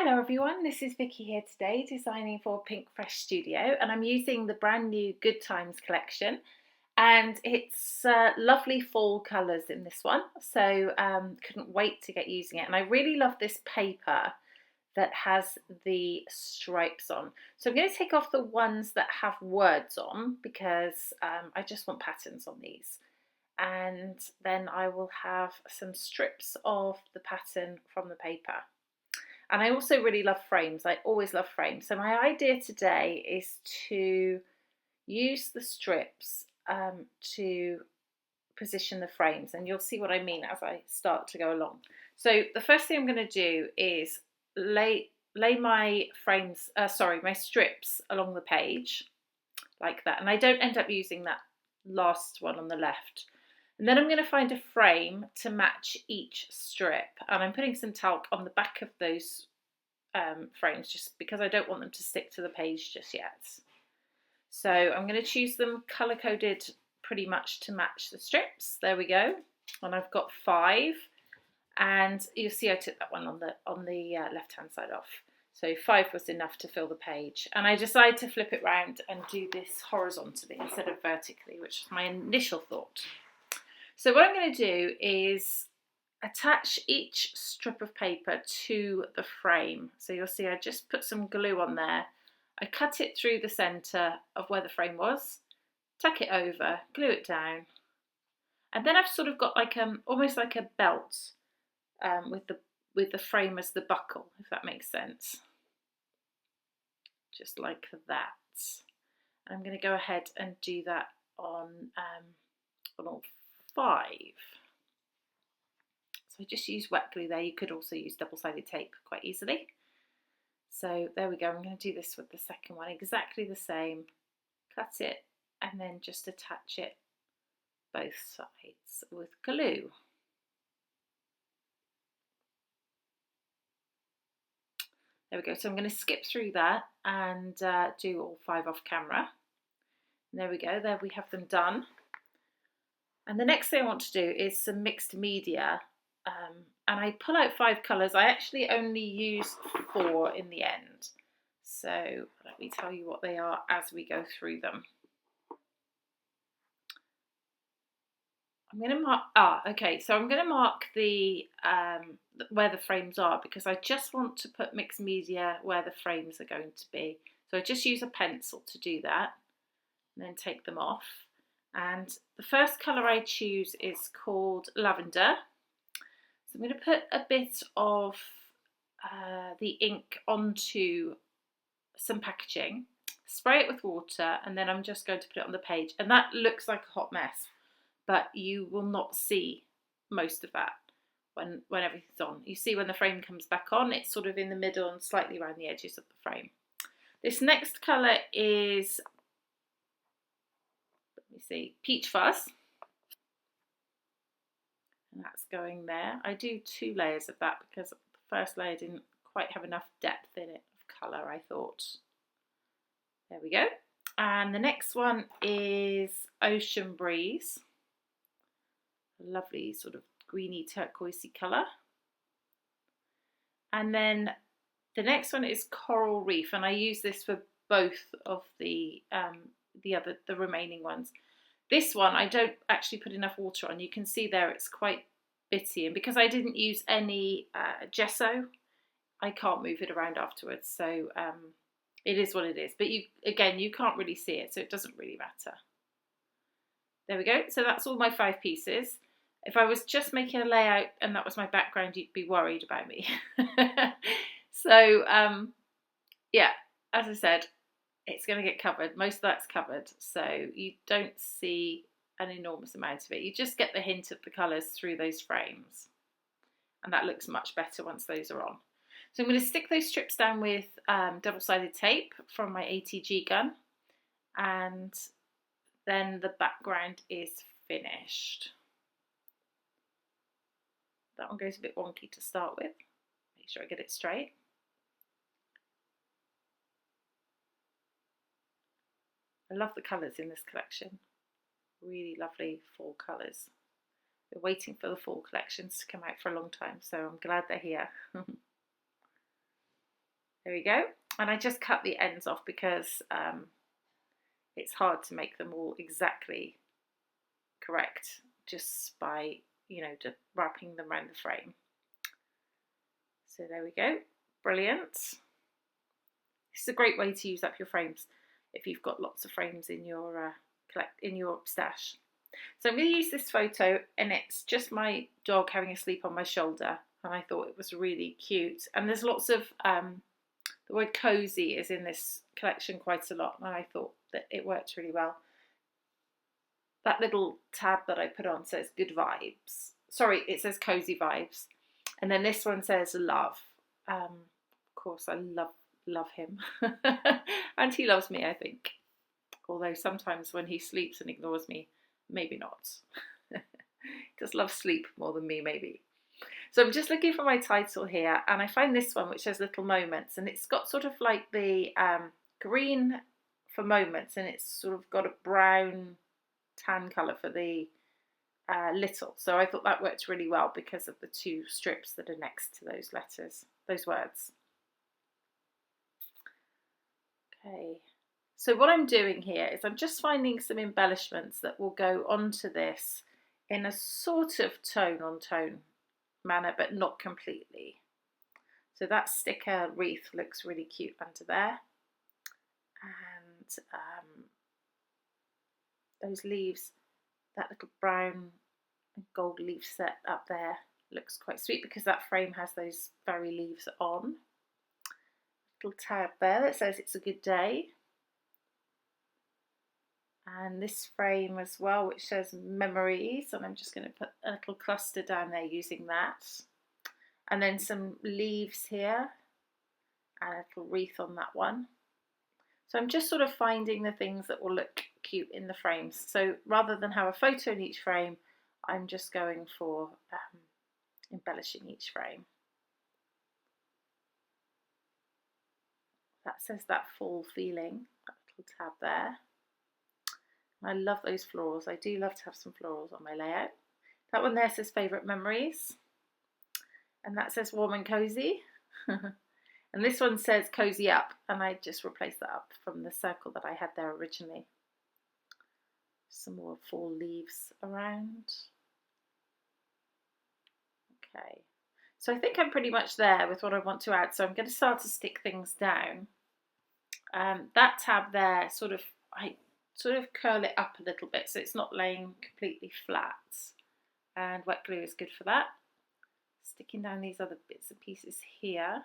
Hello everyone, this is Vicky here today designing for Pink Fresh Studio, and I'm using the brand new Good Times collection, and it's lovely fall colours in this one, so couldn't wait to get using it. And I really love this paper that has the stripes on. So I'm going to take off the ones that have words on because I just want patterns on these. And then I will have some strips of the pattern from the paper. And I also really love frames. I always love frames. So my idea today is to use the strips to position the frames, and you'll see what I mean as I start to go along. So the first thing I'm going to do is lay my frames, my strips along the page like that, and I don't end up using that last one on the left. And then I'm going to find a frame to match each strip, and I'm putting some talc on the back of those frames just because I don't want them to stick to the page just yet. So I'm going to choose them colour coded pretty much to match the strips. There we go, and I've got 5, and you'll see I took that one on the left hand side off. So 5 was enough to fill the page, and I decided to flip it round and do this horizontally instead of vertically, which was my initial thought. So what I'm going to do is attach each strip of paper to the frame. So you'll see I just put some glue on there. I cut it through the centre of where the frame was, tuck it over, glue it down, and then I've sort of got like almost like a belt with the frame as the buckle, if that makes sense. Just like that. I'm going to go ahead and do that on all 5. So I just use wet glue there. You could also use double-sided tape quite easily. So there we go. I'm going to do this with the second one exactly the same. Cut it and then just attach it both sides with glue. There we go. So I'm going to skip through that and do all 5 off camera. And there we go. There we have them done. And the next thing I want to do is some mixed media. And I pull out 5 colours. I actually only use 4 in the end. So let me tell you what they are as we go through them. I'm going to mark, so I'm going to mark the where the frames are, because I just want to put mixed media where the frames are going to be. So I just use a pencil to do that and then take them off. And the first colour I choose is called Lavender. So I'm going to put a bit of the ink onto some packaging, spray it with water, and then I'm just going to put it on the page. And that looks like a hot mess, but you will not see most of that when everything's on. You see when the frame comes back on, it's sort of in the middle and slightly around the edges of the frame. This next colour is, Peach Fuzz. And that's going there. I do 2 layers of that because the first layer didn't quite have enough depth in it of colour, I thought. There we go. And the next one is Ocean Breeze. A lovely sort of greeny turquoisey colour. And then the next one is Coral Reef, and I use this for both of the remaining ones. This one I don't actually put enough water on. You can see there it's quite bitty, and because I didn't use any gesso, I can't move it around afterwards. So it is what it is. But you can't really see it, so it doesn't really matter. There we go. So that's all my 5 pieces. If I was just making a layout and that was my background, you'd be worried about me. So yeah, as I said, it's going to get covered. Most of that's covered, so you don't see an enormous amount of it. You just get the hint of the colours through those frames, and that looks much better once those are on. So I'm going to stick those strips down with double-sided tape from my ATG gun, and then the background is finished. That one goes a bit wonky to start with. Make sure I get it straight. I love the colours in this collection. Really lovely fall colours. We're waiting for the fall collections to come out for a long time, so I'm glad they're here. There we go. And I just cut the ends off because it's hard to make them all exactly correct just by, just wrapping them around the frame. So there we go. Brilliant. This is a great way to use up your frames if you've got lots of frames in your stash. So I'm going to use this photo, and it's just my dog having a sleep on my shoulder, and I thought it was really cute. And there's lots of the word cozy is in this collection quite a lot, and I thought that it worked really well. That little tab that I put on says good vibes. Sorry, it says cozy vibes. And then this one says love. Of course, I love him. And he loves me, I think. Although sometimes when he sleeps and ignores me, maybe not. He does love sleep more than me, maybe. So I'm just looking for my title here, and I find this one which says little moments, and it's got sort of like the green for moments, and it's sort of got a brown tan colour for the little. So I thought that worked really well because of the two strips that are next to those letters, those words. Okay, so what I'm doing here is I'm just finding some embellishments that will go onto this in a sort of tone-on-tone manner, but not completely. So that sticker wreath looks really cute under there, and those leaves, that little brown and gold leaf set up there looks quite sweet because that frame has those berry leaves on. Little tab there that says it's a good day. And this frame as well, which says memories, and I'm just going to put a little cluster down there using that. And then some leaves here, and a little wreath on that one. So I'm just sort of finding the things that will look cute in the frames. So rather than have a photo in each frame, I'm just going for embellishing each frame. That says that fall feeling, that little tab there. I love those florals. I do love to have some florals on my layout. That one there says favourite memories. And that says warm and cosy. And this one says cozy up. And I just replaced that up from the circle that I had there originally. Some more fall leaves around. Okay. So I think I'm pretty much there with what I want to add. So I'm going to start to stick things down. That tab there I sort of curl it up a little bit so it's not laying completely flat, and wet glue is good for that. Sticking down these other bits and pieces here,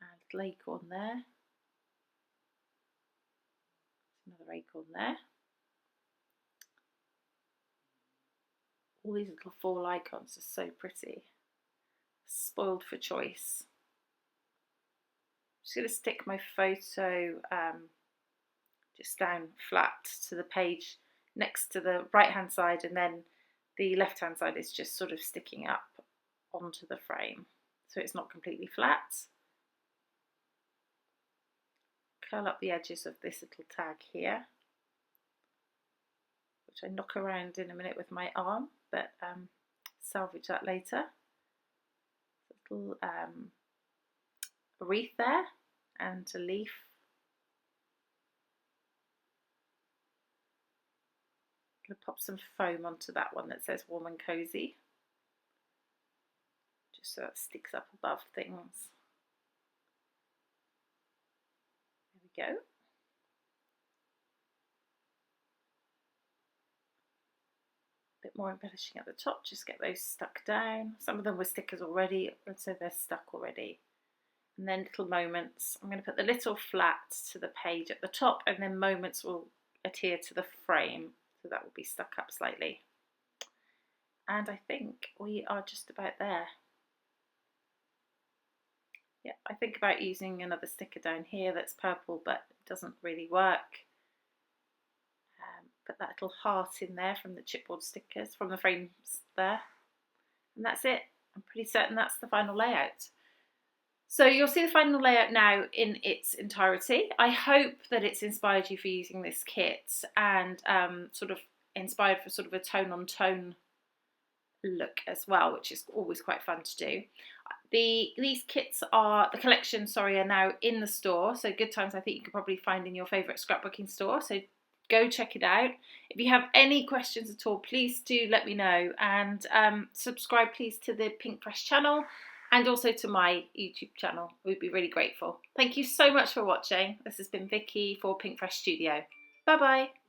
and a little acorn there, another acorn there, all these little fall icons are so pretty, spoiled for choice. I'm just going to stick my photo just down flat to the page next to the right hand side, and then the left hand side is just sort of sticking up onto the frame so it's not completely flat. Curl up the edges of this little tag here, which I knock around in a minute with my arm, but salvage that later. Little wreath there and a leaf. I'm going to pop some foam onto that one that says warm and cosy, just so it sticks up above things. There we go. Bit more embellishing at the top, just get those stuck down. Some of them were stickers already, and so they're stuck already. And then little moments. I'm going to put the little flat to the page at the top, and then moments will adhere to the frame, so that will be stuck up slightly. And I think we are just about there. Yeah, I think about using another sticker down here that's purple, but it doesn't really work. Put that little heart in there from the chipboard stickers, from the frames there. And that's it. I'm pretty certain that's the final layout. So you'll see the final layout now in its entirety. I hope that it's inspired you for using this kit, and sort of inspired for sort of a tone-on-tone look as well, which is always quite fun to do. These kits are, the collection, sorry, are now in the store. So Good Times, I think you could probably find in your favourite scrapbooking store. So go check it out. If you have any questions at all, please do let me know. And subscribe please to the Pink Fresh channel and also to my YouTube channel. We'd be really grateful. Thank you so much for watching. This has been Vicky for Pink Fresh Studio. Bye bye.